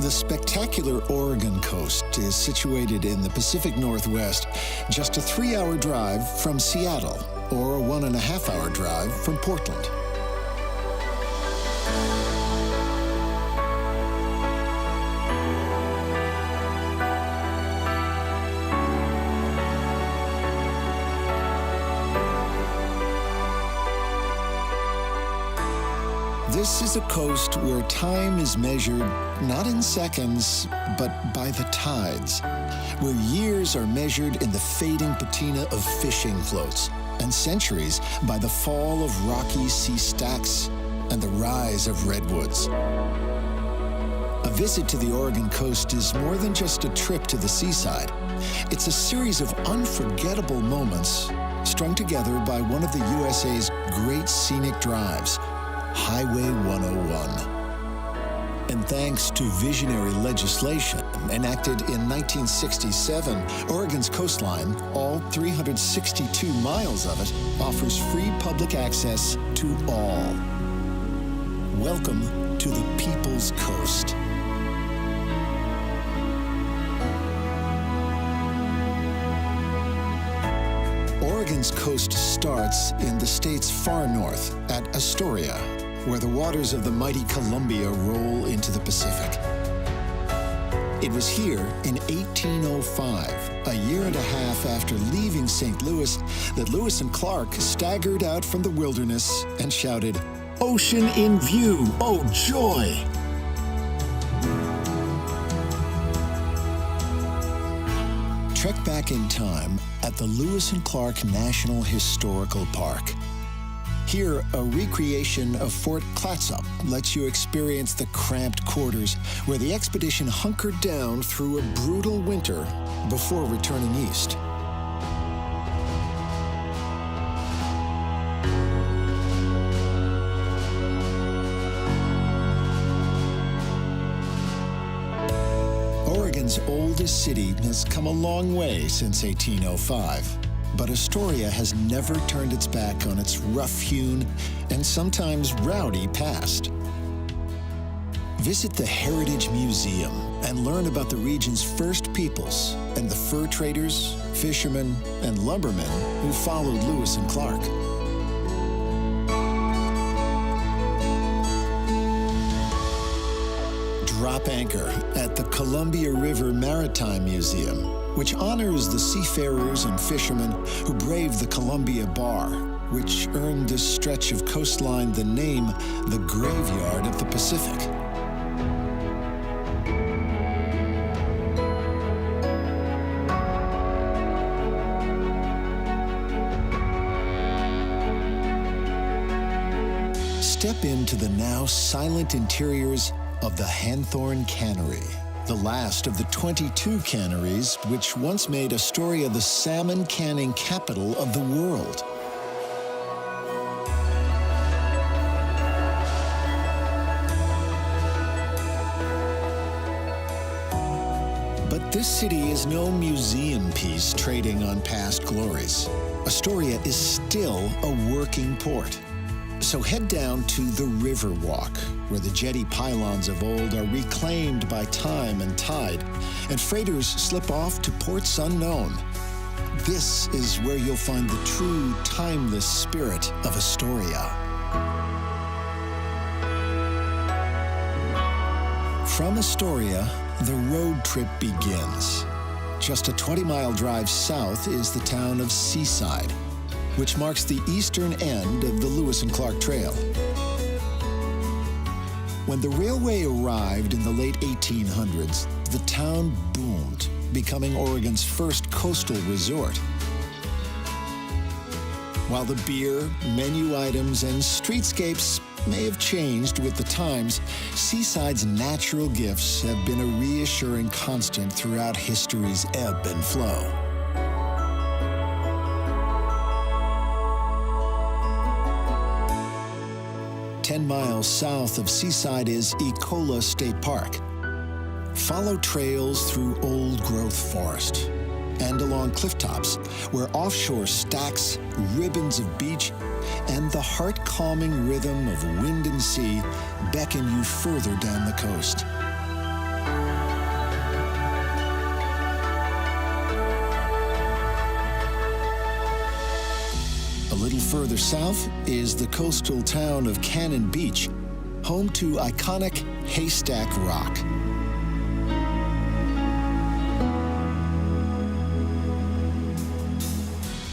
The spectacular Oregon coast is situated in the Pacific Northwest, just a 3-hour drive from Seattle, or a 1.5-hour drive from Portland. This is a coast where time is measured not in seconds, but by the tides, where years are measured in the fading patina of fishing floats, and centuries by the fall of rocky sea stacks and the rise of redwoods. A visit to the Oregon coast is more than just a trip to the seaside. It's a series of unforgettable moments strung together by one of the USA's great scenic drives, Highway 101. And thanks to visionary legislation enacted in 1967, Oregon's coastline, all 362 miles of it, offers free public access to all. Welcome to the People's Coast. Oregon's coast starts in the state's far north at Astoria, where the waters of the mighty Columbia roll into the Pacific. It was here in 1805, a year and a half after leaving St. Louis, that Lewis and Clark staggered out from the wilderness and shouted, "Ocean in view, oh joy!" Trek back in time at the Lewis and Clark National Historical Park. Here, a recreation of Fort Clatsop lets you experience the cramped quarters where the expedition hunkered down through a brutal winter before returning east. Oregon's oldest city has come a long way since 1805. But Astoria has never turned its back on its rough-hewn and sometimes rowdy past. Visit the Heritage Museum and learn about the region's first peoples and the fur traders, fishermen, and lumbermen who followed Lewis and Clark. Drop anchor at the Columbia River Maritime Museum, which honors the seafarers and fishermen who braved the Columbia Bar, which earned this stretch of coastline the name the Graveyard of the Pacific. Step into the now silent interiors of the Hanthorn Cannery, the last of the 22 canneries which once made Astoria the salmon canning capital of the world. But this city is no museum piece trading on past glories. Astoria is still a working port. So head down to the Riverwalk, where the jetty pylons of old are reclaimed by time and tide, and freighters slip off to ports unknown. This is where you'll find the true, timeless spirit of Astoria. From Astoria, the road trip begins. Just a 20-mile drive south is the town of Seaside, which marks the eastern end of the Lewis and Clark Trail. When the railway arrived in the late 1800s, the town boomed, becoming Oregon's first coastal resort. While the beer, menu items, and streetscapes may have changed with the times, Seaside's natural gifts have been a reassuring constant throughout history's ebb and flow. 10 miles south of Seaside is Ecola State Park. Follow trails through old-growth forest and along cliff tops where offshore stacks, ribbons of beach, and the heart-calming rhythm of wind and sea beckon you further down the coast. A little further south is the coastal town of Cannon Beach, home to iconic Haystack Rock.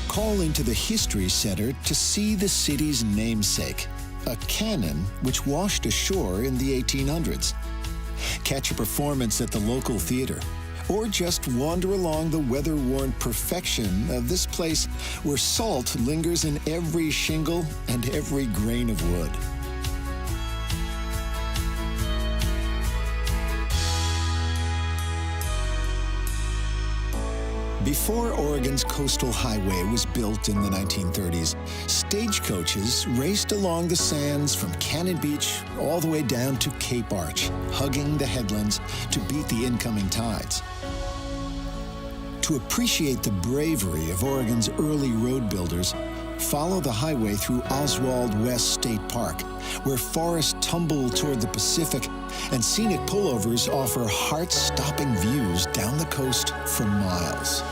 Call into the History Center to see the city's namesake, a cannon which washed ashore in the 1800s. Catch a performance at the local theater, or just wander along the weather-worn perfection of this place where salt lingers in every shingle and every grain of wood. Before Oregon's coastal highway was built in the 1930s, stagecoaches raced along the sands from Cannon Beach all the way down to Cape Arch, hugging the headlands to beat the incoming tides. To appreciate the bravery of Oregon's early road builders, follow the highway through Oswald West State Park, where forests tumble toward the Pacific and scenic pullovers offer heart-stopping views down the coast for miles.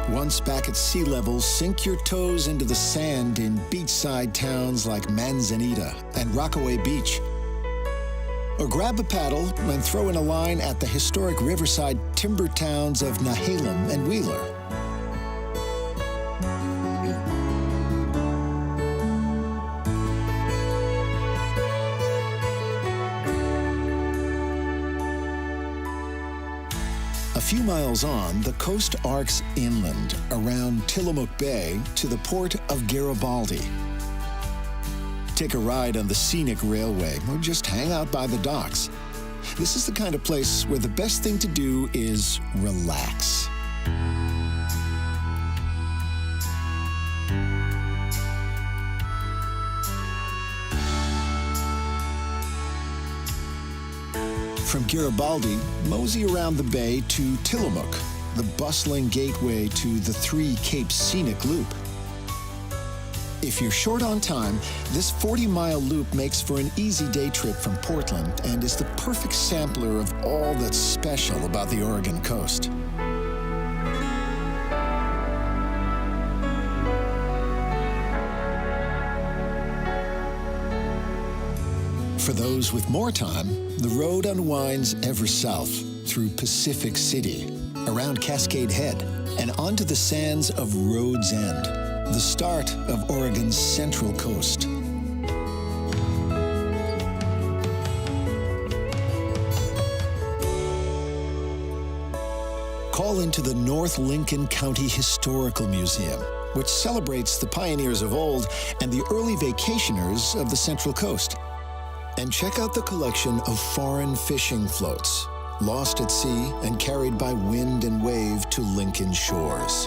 Once back at sea level, sink your toes into the sand in beachside towns like Manzanita and Rockaway Beach. Or grab a paddle and throw in a line at the historic riverside timber towns of Nehalem and Wheeler. A few miles on, the coast arcs inland around Tillamook Bay to the port of Garibaldi. Take a ride on the scenic railway or just hang out by the docks. This is the kind of place where the best thing to do is relax. From Garibaldi, mosey around the bay to Tillamook, the bustling gateway to the Three Capes Scenic Loop. If you're short on time, this 40-mile loop makes for an easy day trip from Portland and is the perfect sampler of all that's special about the Oregon coast. For those with more time, the road unwinds ever south through Pacific City, around Cascade Head, and onto the sands of Rhodes End, the start of Oregon's central coast. Call into the North Lincoln County Historical Museum, which celebrates the pioneers of old and the early vacationers of the Central Coast. And check out the collection of foreign fishing floats, lost at sea and carried by wind and wave to Lincoln shores.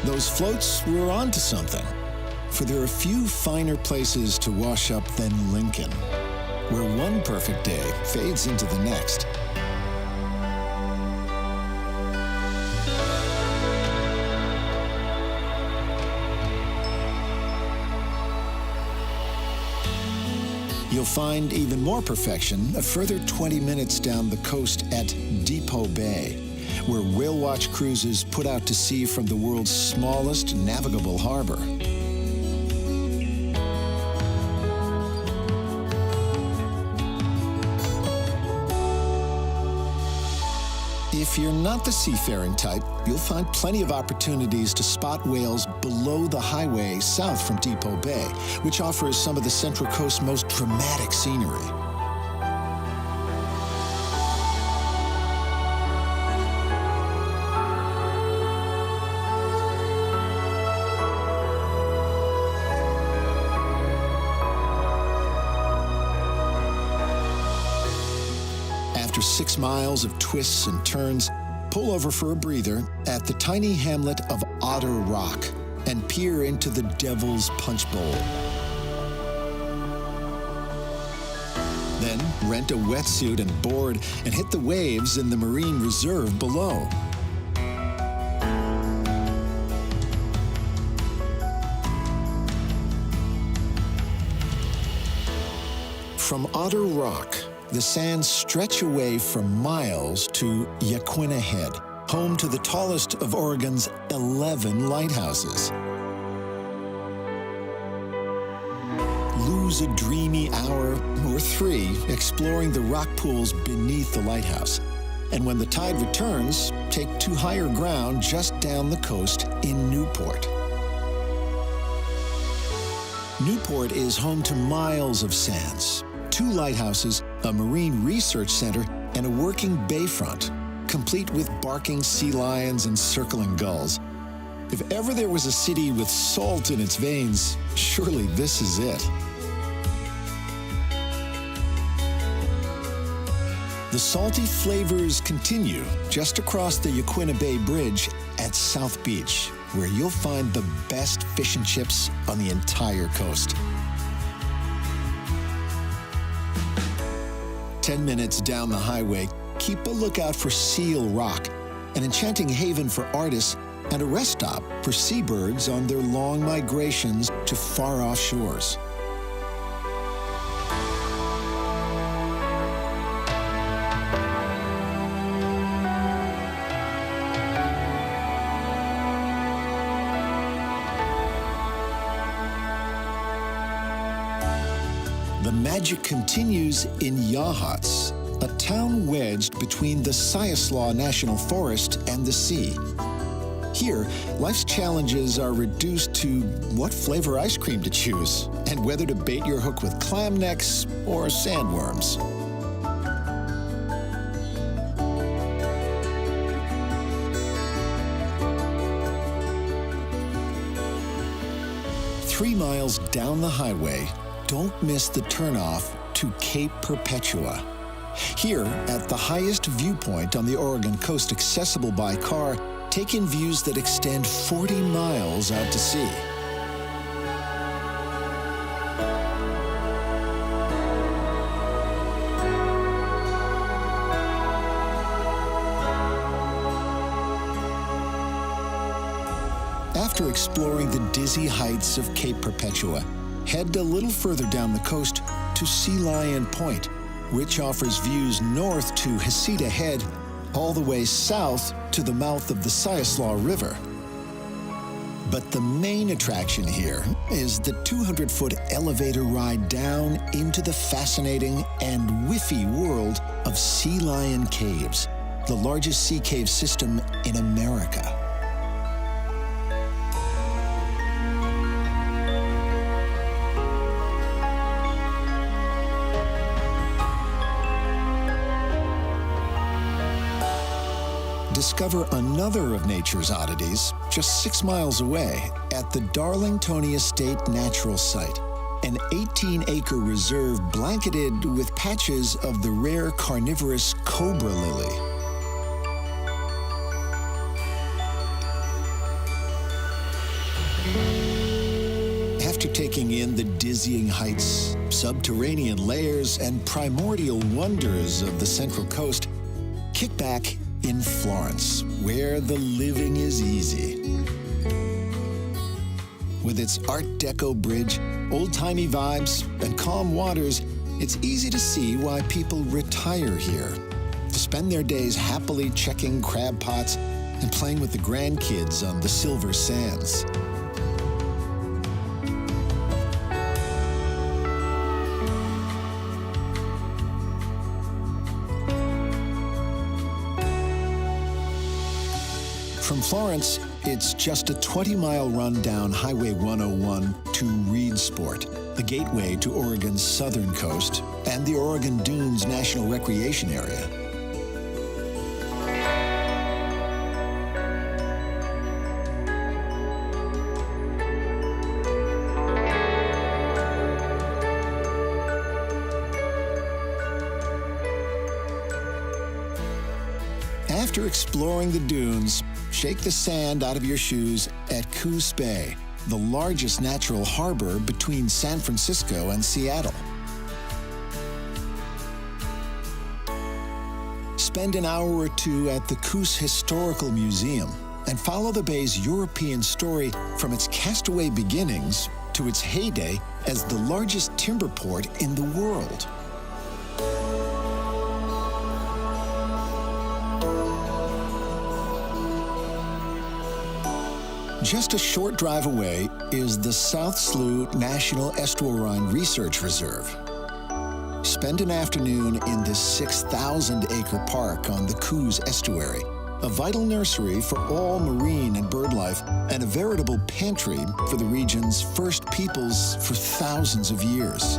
Those floats were onto something, for there are few finer places to wash up than Lincoln, where one perfect day fades into the next. You'll find even more perfection a further 20 minutes down the coast at JBay, where whale watch cruises put out to sea from the world's smallest navigable harbor. If you're not the seafaring type, you'll find plenty of opportunities to spot whales below the highway south from JBay, which offers some of the Central Coast's most dramatic scenery. After 6 miles of twists and turns, pull over for a breather at the tiny hamlet of Otter Rock and peer into the Devil's Punch Bowl. Then rent a wetsuit and board and hit the waves in the Marine Reserve below. From Otter Rock, the sands stretch away for miles to Yaquina Head, home to the tallest of Oregon's 11 lighthouses. Lose a dreamy hour or 3 exploring the rock pools beneath the lighthouse. And when the tide returns, take to higher ground just down the coast in Newport. Newport is home to miles of sands, 2 lighthouses, a marine research center, and a working bayfront, complete with barking sea lions and circling gulls. If ever there was a city with salt in its veins, surely this is it. The salty flavors continue just across the Yaquina Bay Bridge at South Beach, where you'll find the best fish and chips on the entire coast. 10 minutes down the highway, keep a lookout for Seal Rock, an enchanting haven for artists and a rest stop for seabirds on their long migrations to far-off shores. The magic continues in Yachats, a town wedged between the Siaslaw National Forest and the sea. Here, life's challenges are reduced to what flavor ice cream to choose and whether to bait your hook with clam necks or sandworms. Three miles down the highway, don't miss the turnoff to Cape Perpetua. Here, at the highest viewpoint on the Oregon coast accessible by car, take in views that extend 40 miles out to sea. After exploring the dizzy heights of Cape Perpetua, head a little further down the coast to Sea Lion Point, which offers views north to Heceta Head, all the way south to the mouth of the Siaslaw River. But the main attraction here is the 200-foot elevator ride down into the fascinating and whiffy world of Sea Lion Caves, the largest sea cave system in America. Discover another of nature's oddities just 6 miles away at the Darlingtonia State Natural Site, an 18-acre reserve blanketed with patches of the rare carnivorous cobra lily. After taking in the dizzying heights, subterranean layers, and primordial wonders of the Central Coast, kick back in Florence, where the living is easy. With its Art Deco bridge, old-timey vibes, and calm waters, it's easy to see why people retire here, to spend their days happily checking crab pots and playing with the grandkids on the silver sands. From Florence, it's just a 20-mile run down Highway 101 to Reedsport, the gateway to Oregon's southern coast and the Oregon Dunes National Recreation Area. After exploring the dunes, shake the sand out of your shoes at Coos Bay, the largest natural harbor between San Francisco and Seattle. Spend an hour or 2 at the Coos Historical Museum and follow the bay's European story from its castaway beginnings to its heyday as the largest timber port in the world. Just a short drive away is the South Slough National Estuarine Research Reserve. Spend an afternoon in this 6,000-acre park on the Coos Estuary, a vital nursery for all marine and bird life, and a veritable pantry for the region's first peoples for thousands of years.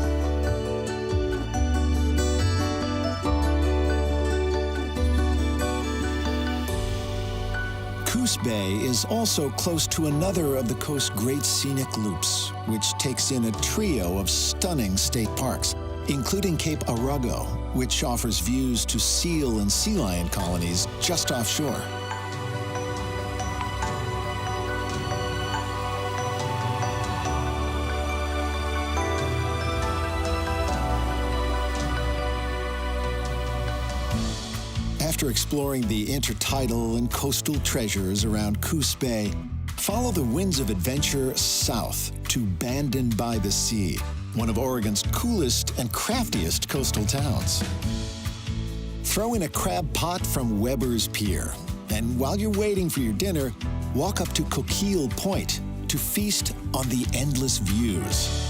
Coos Bay is also close to another of the coast's great scenic loops, which takes in a trio of stunning state parks, including Cape Arago, which offers views to seal and sea lion colonies just offshore. After exploring the intertidal and coastal treasures around Coos Bay, follow the winds of adventure south to Bandon by the Sea, one of Oregon's coolest and craftiest coastal towns. Throw in a crab pot from Weber's Pier, and while you're waiting for your dinner, walk up to Coquille Point to feast on the endless views.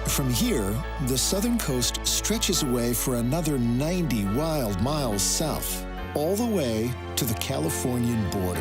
From here, the southern coast stretches away for another 90 wild miles south, all the way to the Californian border.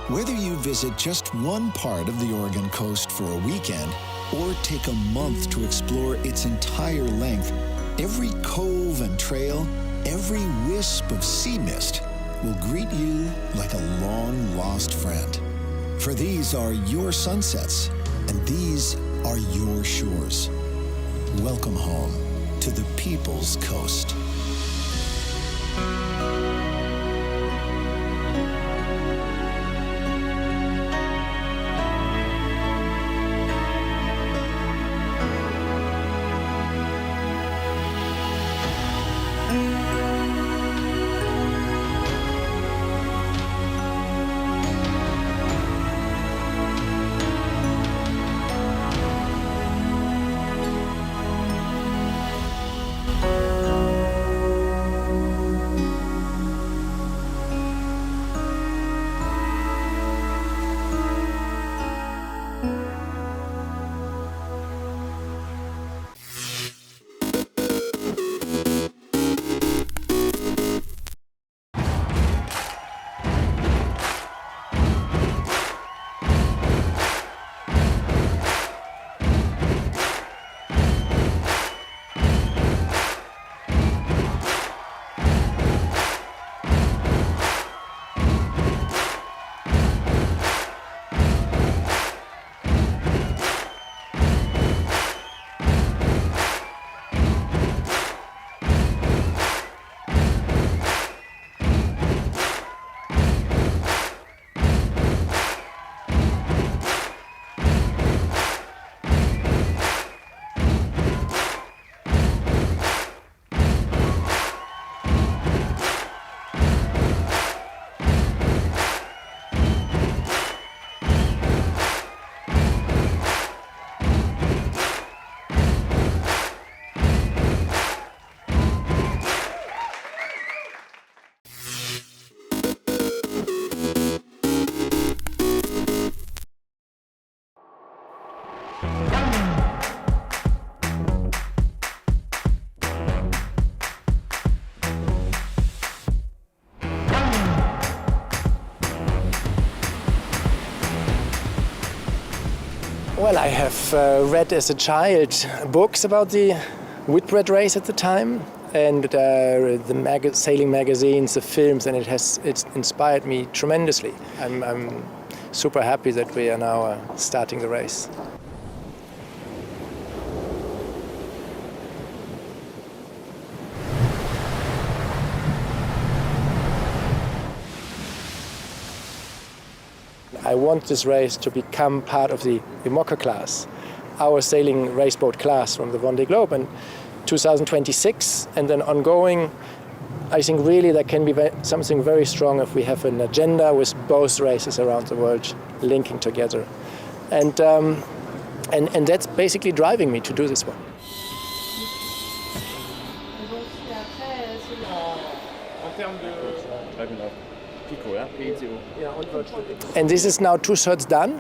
Whether you visit just one part of the Oregon coast for a weekend or take a month to explore its entire length, every cove and trail, every wisp of sea mist will greet you like a long-lost friend. For these are your sunsets, and these are your shores. Welcome home to the People's Coast. Well, I have read as a child books about the Whitbread race at the time, and the sailing magazines, the films, and it's inspired me tremendously. I'm super happy that we are now starting the race. I want this race to become part of the IMOCA class, our sailing raceboat class from the Vendée Globe, and 2026, and then ongoing. I think really there can be something very strong if we have an agenda with both races around the world linking together. And that's basically driving me to do this one. And this is now 2/3 done.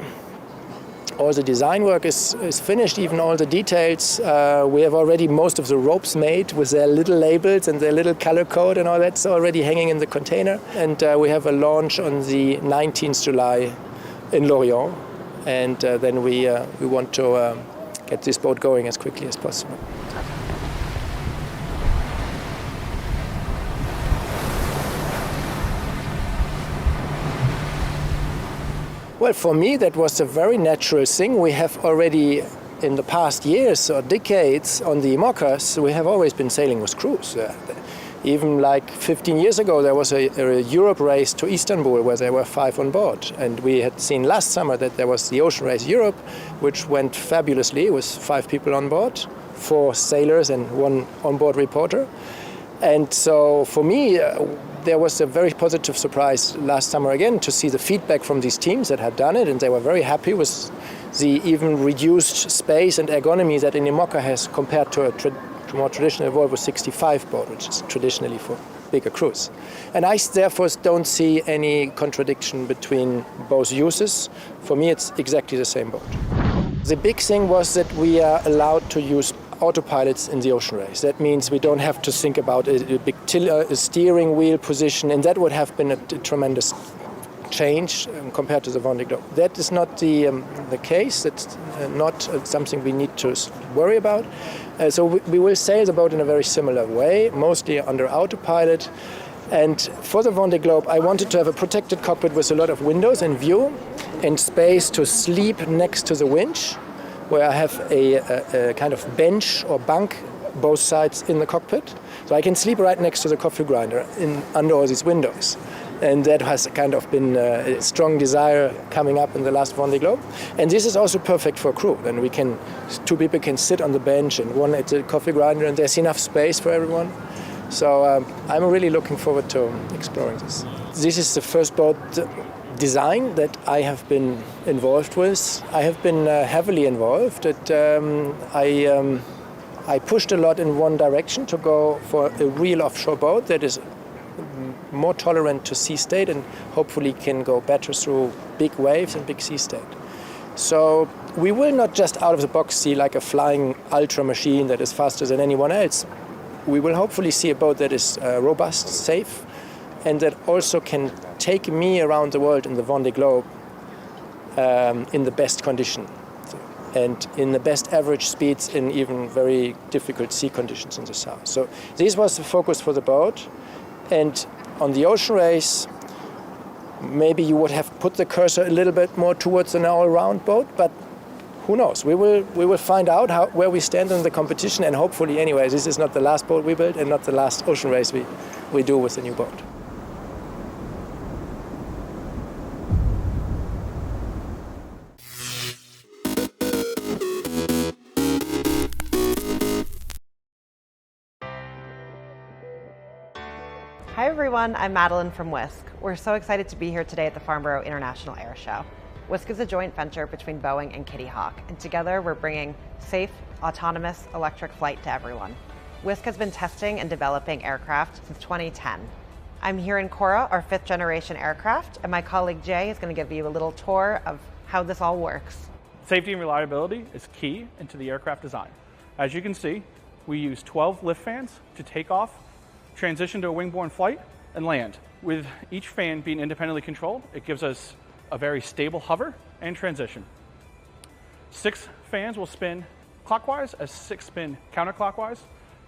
All the design work is finished, even all the details. We have already most of the ropes made with their little labels and their little color code and all that's already hanging in the container. And we have a launch on the 19th July in Lorient. And then we want to get this boat going as quickly as possible. Well, for me, that was a very natural thing. We have already, in the past years or decades on the IMOCAs, we have always been sailing with crews. Even like 15 years ago, there was a Europe race to Istanbul where there were 5 on board. And we had seen last summer that there was the Ocean Race Europe, which went fabulously with 5 people on board, 4 sailors and 1 onboard reporter. And so for me, there was a very positive surprise last summer again to see the feedback from these teams that had done it, and they were very happy with the even reduced space and ergonomy that an IMOCA has compared to a more traditional Volvo 65 boat, which is traditionally for bigger crews. And I therefore don't see any contradiction between both uses. For me, it's exactly the same boat. The big thing was that we are allowed to use autopilots in the Ocean Race. That means we don't have to think about a big steering wheel position, and that would have been a tremendous change compared to the Vendée Globe. That is not the case. That's not something we need to worry about. So we will sail the boat in a very similar way, mostly under autopilot. And for the Vendée Globe, I wanted to have a protected cockpit with a lot of windows and view and space to sleep next to the winch, where I have a kind of bench or bunk both sides in the cockpit. So I can sleep right next to the coffee grinder under all these windows. And that has kind of been a strong desire coming up in the last Vendée Globe. And this is also perfect for crew. Then 2 people can sit on the bench and 1 at the coffee grinder, and there's enough space for everyone. So I'm really looking forward to exploring this. This is the first boat design that I have been involved with. I have been heavily involved. I pushed a lot in one direction to go for a real offshore boat that is more tolerant to sea state and hopefully can go better through big waves and big sea state. So we will not just out of the box see like a flying ultra machine that is faster than anyone else. We will hopefully see a boat that is robust, safe, and that also can take me around the world in the Vendée Globe in the best condition and in the best average speeds in even very difficult sea conditions in the south. So this was the focus for the boat. And on the Ocean Race, maybe you would have put the cursor a little bit more towards an all-round boat, but who knows? We will find out where we stand in the competition, and hopefully anyway, this is not the last boat we build and not the last Ocean Race we do with the new boat. Hi everyone, I'm Madeline from Wisk. We're so excited to be here today at the Farnborough International Air Show. Wisk is a joint venture between Boeing and Kitty Hawk, and together we're bringing safe, autonomous electric flight to everyone. Wisk has been testing and developing aircraft since 2010. I'm here in Cora, our 5th generation aircraft, and my colleague Jay is going to give you a little tour of how this all works. Safety and reliability is key into the aircraft design. As you can see, we use 12 lift fans to take off, transition to a wing-borne flight, and land. With each fan being independently controlled, it gives us a very stable hover and transition. 6 fans will spin clockwise as 6 spin counterclockwise.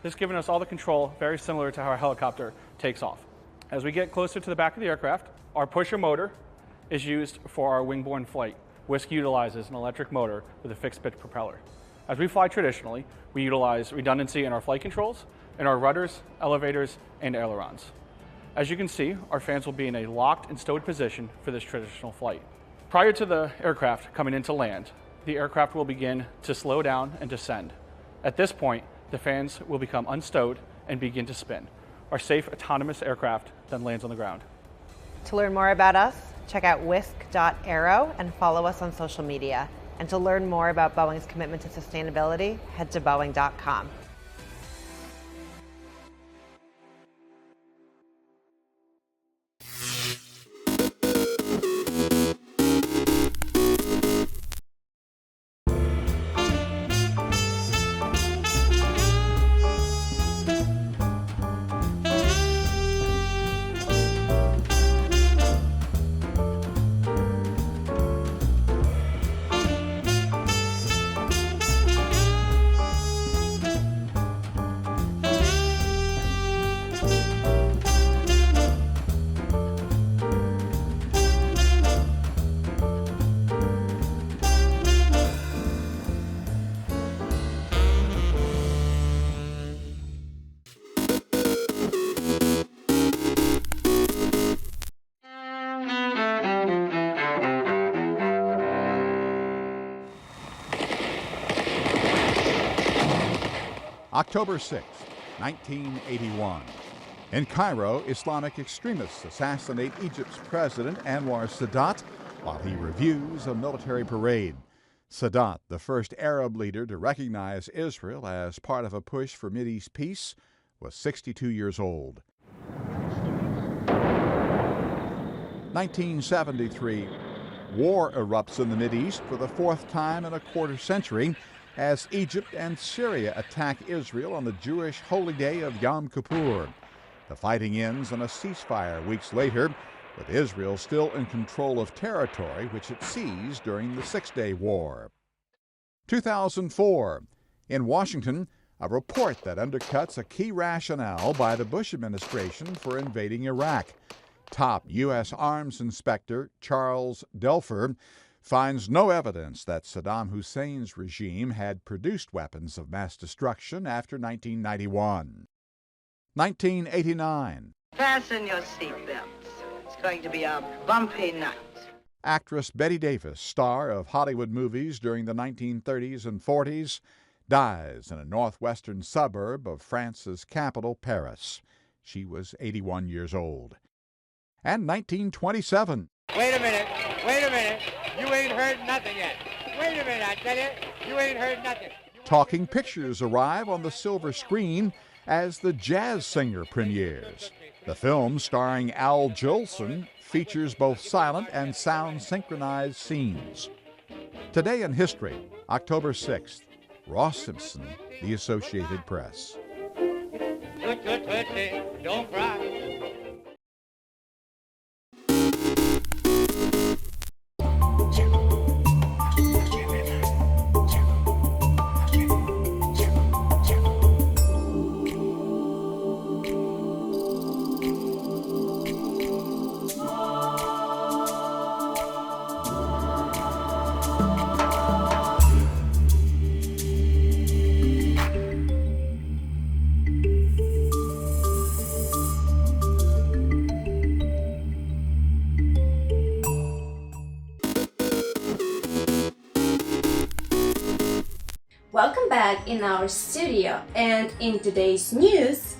This giving us all the control, very similar to how a helicopter takes off. As we get closer to the back of the aircraft, our pusher motor is used for our wing-borne flight. Wisk utilizes an electric motor with a fixed pitch propeller. As we fly traditionally, we utilize redundancy in our flight controls, in our rudders, elevators, and ailerons. As you can see, our fans will be in a locked and stowed position for this traditional flight. Prior to the aircraft coming into land, the aircraft will begin to slow down and descend. At this point, the fans will become unstowed and begin to spin. Our safe, autonomous aircraft then lands on the ground. To learn more about us, check out whisk.aero and follow us on social media. And to learn more about Boeing's commitment to sustainability, head to boeing.com. October 6, 1981. In Cairo, Islamic extremists assassinate Egypt's President Anwar Sadat while he reviews a military parade. Sadat, the first Arab leader to recognize Israel as part of a push for Mideast peace, was 62 years old. 1973. War erupts in the Mideast for the fourth time in a quarter century as Egypt and Syria attack Israel on the Jewish holy day of Yom Kippur. The fighting ends in a ceasefire weeks later, with Israel still in control of territory which it seized during the Six-Day War. 2004. In Washington, a report that undercuts a key rationale by the Bush administration for invading Iraq. Top U.S. Arms Inspector Charles Delfer finds no evidence that Saddam Hussein's regime had produced weapons of mass destruction after 1991. 1989. Fasten your seatbelts. It's going to be a bumpy night. Actress Bette Davis, star of Hollywood movies during the 1930s and 40s, dies in a northwestern suburb of France's capital, Paris. She was 81 years old. And 1927. Wait a minute. You ain't heard nothing yet. Wait a minute, I tell you. You ain't heard nothing. Talking pictures arrive on the silver screen as The Jazz Singer premieres. The film, starring Al Jolson, features both silent and sound synchronized scenes. Today in history, October 6th, Ross Simpson, The Associated Press. Don't cry. Welcome back in our studio, and in today's news,